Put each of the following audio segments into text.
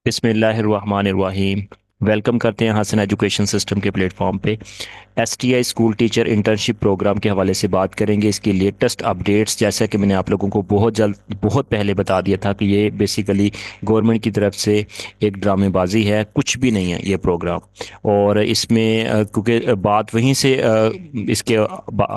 बिस्मिल्लाहिर्रहमानिर्रहीम। वेलकम करते हैं हसन एजुकेशन सिस्टम के प्लेटफॉर्म पे। STI school teacher internship programme के हवाले से बात करेंगे। इसकी लेटेस्ट अपडेट्स, जैसा कि मैंने आप लोगों को बहुत पहले बता दिया था कि ये बेसिकली गवर्नमेंट की तरफ से एक ड्रामेबाजी है, कुछ भी नहीं है ये प्रोग्राम। और इसमें क्योंकि बात वहीं से इसके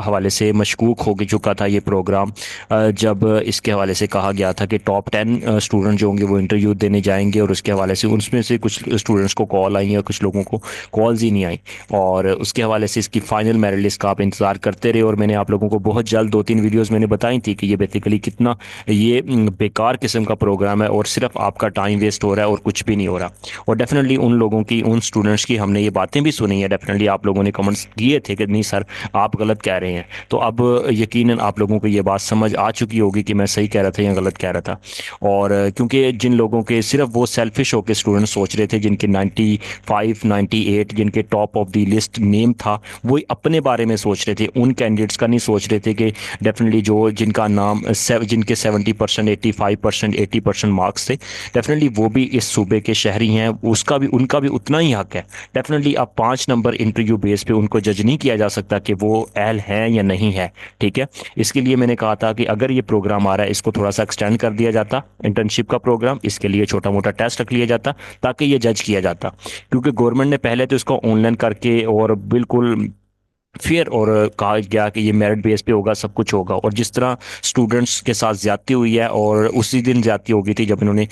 हवाले से मशकूक हो चुका था ये प्रोग्राम। जब इसके हवाले से कहा गया था कि टॉप 10 स्टूडेंट जो होंगे वो इंटरव्यू देने जाएंगे, और उसके हवाले से उनमें से कुछ स्टूडेंट्स को कॉल आई और कुछ लोगों को कॉल्स ही नहीं आई। और उसके हवाले से इसकी फाइनल मेरिट लिस्ट का आप इंतजार करते रहे, और मैंने आप लोगों को बहुत जल्द 2-3 वीडियोस मैंने बताई थी कि ये बेसिकली कितना ये बेकार किस्म का प्रोग्राम है और सिर्फ आपका टाइम वेस्ट हो रहा है और कुछ भी नहीं हो रहा। और डेफिनेटली उन लोगों की, उन स्टूडेंट्स की हमने ये बातें भी सुनी है। डेफिनेटली आप लोगों ने कमेंट्स किए थे कि नहीं सर, आप गलत कह रहे हैं। तो अब यकीनन आप लोगों को ये बात समझ आ चुकी होगी कि मैं सही कह रहा था या गलत कह रहा था। और क्योंकि जिन लोगों के सिर्फ वो सेल्फिश होकर स्टूडेंट सोच रहे थे, जिनके 95 98 जिनके top of the list name था, वो अपने बारे में सोच रहे थे, उन कैंडिडेट्स का नहीं सोच रहे थे कि डेफिनेटली जो जिनका नाम जिनके 70% 85% 80% मार्क्स थे, डेफिनेटली वो भी इस सूबे के शहरी हैं, उसका भी उनका भी उतना ही हक है। डेफिनेटली अब 5 नंबर इंटरव्यू बेस पे उनको जज नहीं किया जा सकता कि वो एल हैं या नहीं है। ठीक है। इसके लिए मैंने कहा था कि अगर ये प्रोग्राम आ रहा है, इसको थोड़ा सा एक्सटेंड कर दिया जाता, इंटर्नशिप का प्रोग्राम, इसके लिए छोटा मोटा टेस्ट रख लिया जाता ताकि ये जज किया जाता। क्योंकि गवर्नमेंट ने पहले तो इसको ऑनलाइन करके और बिल्कुल फेयर और कहा गया कि ये मेरिट बेस पे होगा, सब कुछ होगा। और जिस तरह स्टूडेंट्स के साथ ज्यादती हुई है, और उसी दिन ज्यादती हो गई थी जब इन्होंने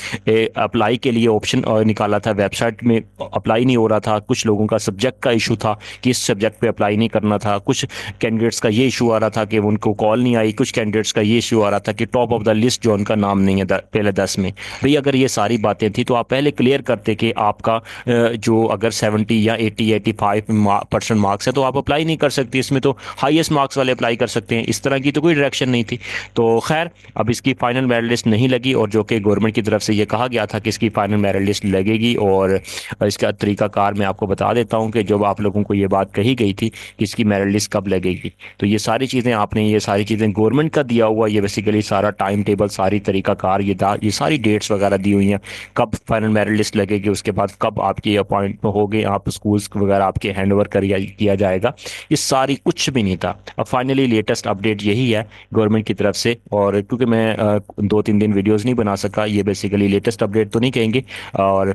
अप्लाई के लिए ऑप्शन निकाला था, वेबसाइट में अप्लाई नहीं हो रहा था। कुछ लोगों का सब्जेक्ट का इशू था कि इस सब्जेक्ट पे अप्लाई नहीं करना था। कुछ कैंडिडेट्स का ये इशू आ रहा था कि उनको कॉल नहीं आई। कुछ कैंडिडेट्स का ये इशू आ रहा था कि टॉप ऑफ द लिस्ट जो उनका नाम नहीं है पहले 10 में। भाई अगर ये सारी बातें थी तो आप पहले क्लियर करते कि आपका जो अगर 70 या 80 85% मार्क्स है तो आप अप्लाई नहीं कर सकते। इसमें तो हाईएस्ट मार्क्स वाले अप्लाई कर सकते हैं। इस तरह की तो कोई डायरेक्शन नहीं थी। तो खैर, अब इसकी फाइनल मेरिट लिस्ट नहीं लगी, और जो कि गवर्नमेंट की तरफ से ये कहा गया था कि इसकी फाइनल मेरिट लिस्ट लगेगी। और इसका तरीकाकार मैं आपको बता देता हूँ कि जब आप लोगों को ये बात कही गई थी कि इसकी मेरिट लिस्ट कब लगेगी, तो ये सारी चीज़ें आपने, ये सारी चीज़ें गवर्नमेंट का दिया हुआ, ये बेसिकली सारा टाइम टेबल, सारी तरीकाकार, ये सारी डेट्स वगैरह दी हुई हैं। कब फाइनल मेरिट लिस्ट लगेगी, उसके बाद कब आपकी अपॉइंट हो गए, आप स्कूल्स वगैरह आपके हैंड ओवर किया जाएगा, ये सारी कुछ भी नहीं था। अब फाइनली लेटेस्ट अपडेट यही है गवर्नमेंट की तरफ से। और क्योंकि मैं 2-3 दिन वीडियोस नहीं बना सका, ये बेसिकली लेटेस्ट अपडेट तो नहीं कहेंगे। और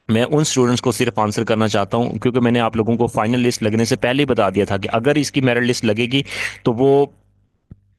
मैं उन स्टूडेंट्स को सिर्फ आंसर करना चाहता हूं, क्योंकि मैंने आप लोगों को फाइनल लिस्ट लगने से पहले ही बता दिया था कि अगर इसकी मेरिट लिस्ट लगेगी तो वो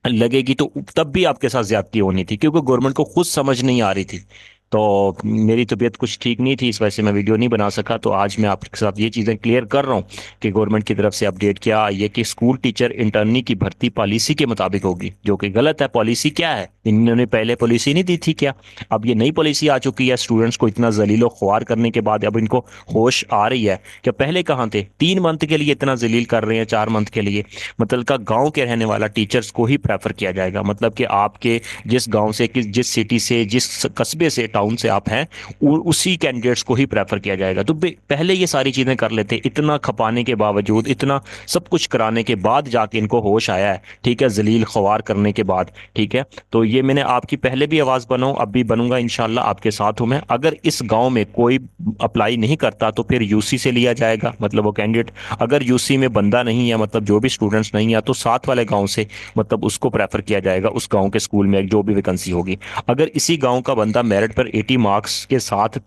लगेगी तो तब भी आपके साथ ज्यादती होनी थी, क्योंकि गवर्नमेंट को खुद समझ नहीं आ रही थी। तो मेरी तबीयत कुछ ठीक नहीं थी, इस वजह से मैं वीडियो नहीं बना सका। तो आज मैं आपके साथ ये चीज़ें क्लियर कर रहा हूँ कि गवर्नमेंट की तरफ से अपडेट क्या आई है कि स्कूल टीचर इंटर्नी की भर्ती पॉलिसी के मुताबिक होगी, जो कि गलत है। पॉलिसी क्या है, इन्होंने पहले पॉलिसी नहीं दी थी क्या? अब ये नई पॉलिसी आ चुकी है। स्टूडेंट्स को इतना जलीलो ख्वार करने के बाद अब इनको होश आ रही है कि पहले कहाँ थे। 3 मंथ के लिए इतना जलील कर रहे हैं, 4 मंथ के लिए। मतलब का गांव के रहने वाला टीचर्स को ही प्रेफर किया जाएगा। मतलब कि आपके जिस गांव से, जिस सिटी से, जिस कस्बे से, टाउन से आप हैं, उसी कैंडिडेट्स को ही प्रेफर किया जाएगा। तो पहले ये सारी चीजें कर लेते, इतना खपाने के बावजूद, इतना सब कुछ कराने के बाद जाके इनको होश आया है। ठीक है, जलील ख्वार करने के बाद। ठीक है। तो ये मैंने आपकी पहले भी आवाज बनाऊं, अब भी बनूंगा इंशाल्लाह, आपके साथ हूं मैं। अगर इस गांव में कोई अप्लाई नहीं करता तो फिर यूसी से लिया जाएगा, मतलब वो कैंडिडेट। अगर यूसी में बंदा नहीं है, मतलब जो भी स्टूडेंट्स नहीं है, तो साथ वाले गांव से, मतलब उसको प्रेफर किया जाएगा, उस गांव के स्कूल में जो भी वैकेंसी होगी। अगर इसी गांव का बंदा मेरिट पर 80 मार्क्स के साथ,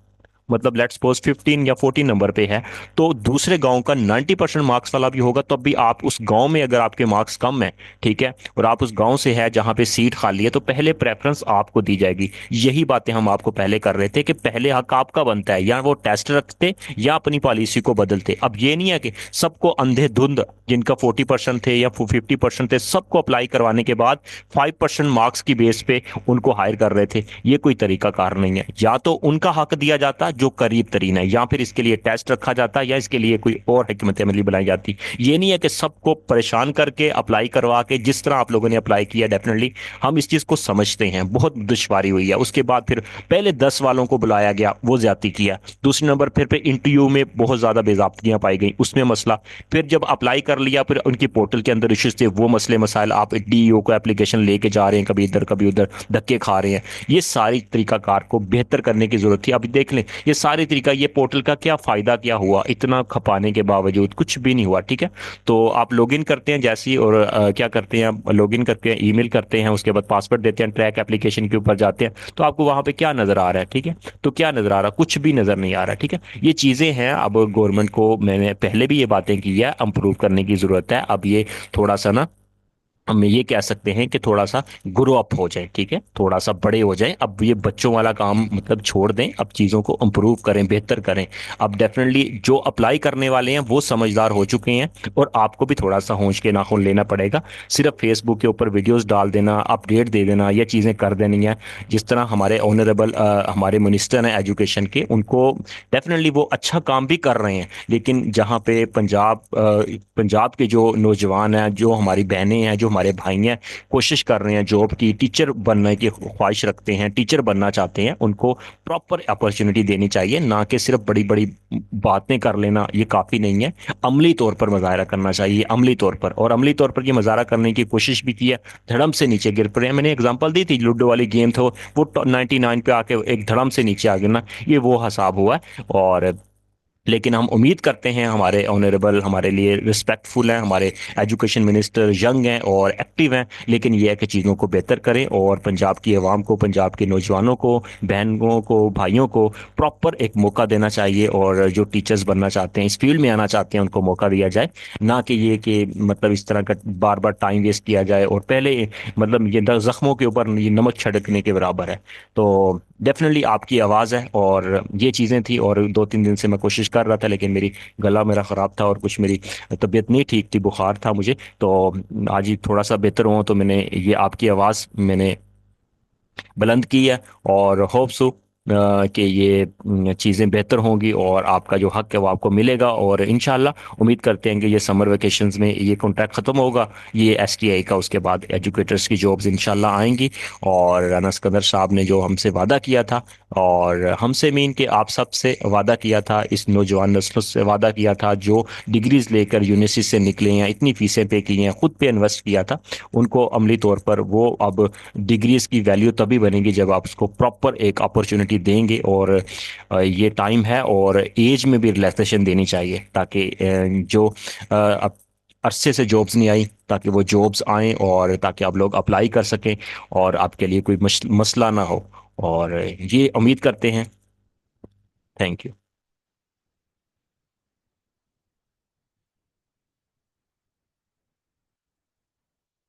मतलब लेट्स सपोज 15 या 14 नंबर पे है, तो दूसरे गांव का 90% मार्क्स वाला भी होगा, तब भी आप उस गांव में, अगर आपके मार्क्स कम है, ठीक है, और आप उस गांव से है जहां पे सीट खाली है, तो पहले प्रेफरेंस आपको दी जाएगी। यही बातें हम आपको पहले कर रहे थे कि पहले हक आपका बनता है, या वो टेस्ट रखते या अपनी पॉलिसी को बदलते। अब ये नहीं है कि सबको अंधेधुंध, जिनका 40% थे या 50% थे, सबको अप्लाई करवाने के बाद 5% मार्क्स की बेस पे उनको हायर कर रहे थे। ये कोई तरीका कार नहीं है। या तो उनका हक दिया जाता जो करीब तरीन है, या फिर इसके लिए टेस्ट रखा जाता, या इसके लिए कोई और हिकमत अमली बनाई जाती। ये नहीं है कि सबको परेशान करके अप्लाई करवा के, जिस तरह आप लोगों ने अप्लाई किया। डेफिनेटली हम इस चीज को समझते हैं, बहुत दुश्वारी हुई है। उसके बाद फिर पहले 10 वालों को बुलाया गया, वो ज्यादती किया। दूसरे नंबर फिर इंटरव्यू में बहुत ज्यादा बेजाब्तियां पाई गई, उसमें मसला। फिर जब अप्लाई कर लिया, फिर उनकी पोर्टल के अंदर इश्यूज थे, वो मसले मसाइल, आप डीईओ को एप्लीकेशन लेके जा रहे हैं, कभी इधर कभी उधर, धक्के खा रहे हैं। ये सारी तरीकाकार को बेहतर करने की जरूरत थी। अभी देख लें, ये सारी तरीका, ये पोर्टल का क्या फ़ायदा क्या हुआ, इतना खपाने के बावजूद कुछ भी नहीं हुआ, ठीक है। तो आप लॉगिन करते हैं जैसे ही, और क्या करते हैं, आप लॉगिन करके ईमेल करते हैं, उसके बाद पासवर्ड देते हैं, ट्रैक एप्लीकेशन के ऊपर जाते हैं, तो आपको वहां पे क्या नज़र आ रहा है, ठीक है। तो क्या नज़र आ रहा है, कुछ भी नज़र नहीं आ रहा, ठीक है। ये चीज़ें हैं, अब गवर्नमेंट को, मैंने पहले भी ये बातें की है, इम्प्रूव करने की ज़रूरत है। अब ये थोड़ा सा ना, हम ये कह सकते हैं कि थोड़ा सा ग्रो अप हो जाए, ठीक है, थोड़ा सा बड़े हो जाए। अब ये बच्चों वाला काम मतलब छोड़ दें, अब चीज़ों को इम्प्रूव करें, बेहतर करें। अब डेफिनेटली जो अप्लाई करने वाले हैं वो समझदार हो चुके हैं, और आपको भी थोड़ा सा होंश के नाखून लेना पड़ेगा। सिर्फ फेसबुक के ऊपर वीडियोस डाल देना, अपडेट दे देना, ये चीज़ें कर देनी है। जिस तरह हमारे ऑनरेबल हमारे मिनिस्टर हैं एजुकेशन के, उनको डेफिनेटली वो अच्छा काम भी कर रहे हैं, लेकिन जहाँ पे पंजाब के जो नौजवान हैं, जो हमारी बहनें हैं, जो हमारे भाई हैं, कोशिश कर रहे हैं जॉब की, टीचर बनने की ख्वाहिश रखते हैं, टीचर बनना चाहते हैं, उनको प्रॉपर अपॉर्चुनिटी देनी चाहिए, ना कि सिर्फ बड़ी बड़ी बातें कर लेना ये काफ़ी नहीं है। अमली तौर पर मुजाहरा करना चाहिए, अमली तौर पर, और अमली तौर पर ये मुजाहरा करने की कोशिश भी की है, धड़म से नीचे गिर पड़े हैं। मैंने एग्जांपल दी थी, लूडो वाली गेम था, वो 99 पे आके एक धड़म से नीचे आ गिरना, ये वो हिसाब हुआ है। और लेकिन हम उम्मीद करते हैं, हमारे ऑनरेबल हमारे लिए रिस्पेक्टफुल हैं, हमारे एजुकेशन मिनिस्टर यंग हैं और एक्टिव हैं, लेकिन यह है कि चीज़ों को बेहतर करें, और पंजाब की आवाम को, पंजाब के नौजवानों को, बहनों को, भाइयों को प्रॉपर एक मौका देना चाहिए, और जो टीचर्स बनना चाहते हैं, इस फील्ड में आना चाहते हैं, उनको मौका दिया जाए। ना कि ये कि मतलब इस तरह का बार बार टाइम वेस्ट किया जाए, और पहले मतलब ये जख्मों के ऊपर ये नमक छिड़कने के बराबर है। तो डेफिनेटली आपकी आवाज़ है, और ये चीज़ें थी, और 2-3 दिन से मैं कोशिश कर रहा था, लेकिन मेरी गला मेरा ख़राब था, और कुछ मेरी तबीयत नहीं ठीक थी, बुखार था मुझे। तो आज ही थोड़ा सा बेहतर हुआ, तो मैंने ये आपकी आवाज़ मैंने बुलंद की है, और होप सो कि ये चीज़ें बेहतर होंगी, और आपका जो हक है वो आपको मिलेगा। और इंशाल्लाह उम्मीद करते हैं कि ये समर वेकेशंस में ये कॉन्ट्रैक्ट ख़त्म होगा, ये एसटीआई का, उसके बाद एजुकेटर्स की जॉब्स इंशाल्लाह आएंगी। और राना सिकंदर साहब ने जो हमसे वादा किया था, और हमसे मीन के आप सब से वादा किया था, इस नौजवान नस्ल से वादा किया था, जो डिग्रीज लेकर यूनिवर्सिटी से निकले हैं, इतनी फीसें पे की हैं, खुद पे इन्वेस्ट किया था, उनको अमली तौर पर वो अब डिग्रीज की वैल्यू तभी बनेगी जब आप उसको प्रॉपर एक अपॉर्चुनिटी देंगे। और ये टाइम है, और एज में भी रिलैक्सेशन देनी चाहिए, ताकि जो अब अरसे से जॉब्स नहीं आई, ताकि वो जॉब्स आएं, और ताकि आप लोग अप्लाई कर सकें, और आपके लिए कोई मसला ना हो। और ये उम्मीद करते हैं। Thank you.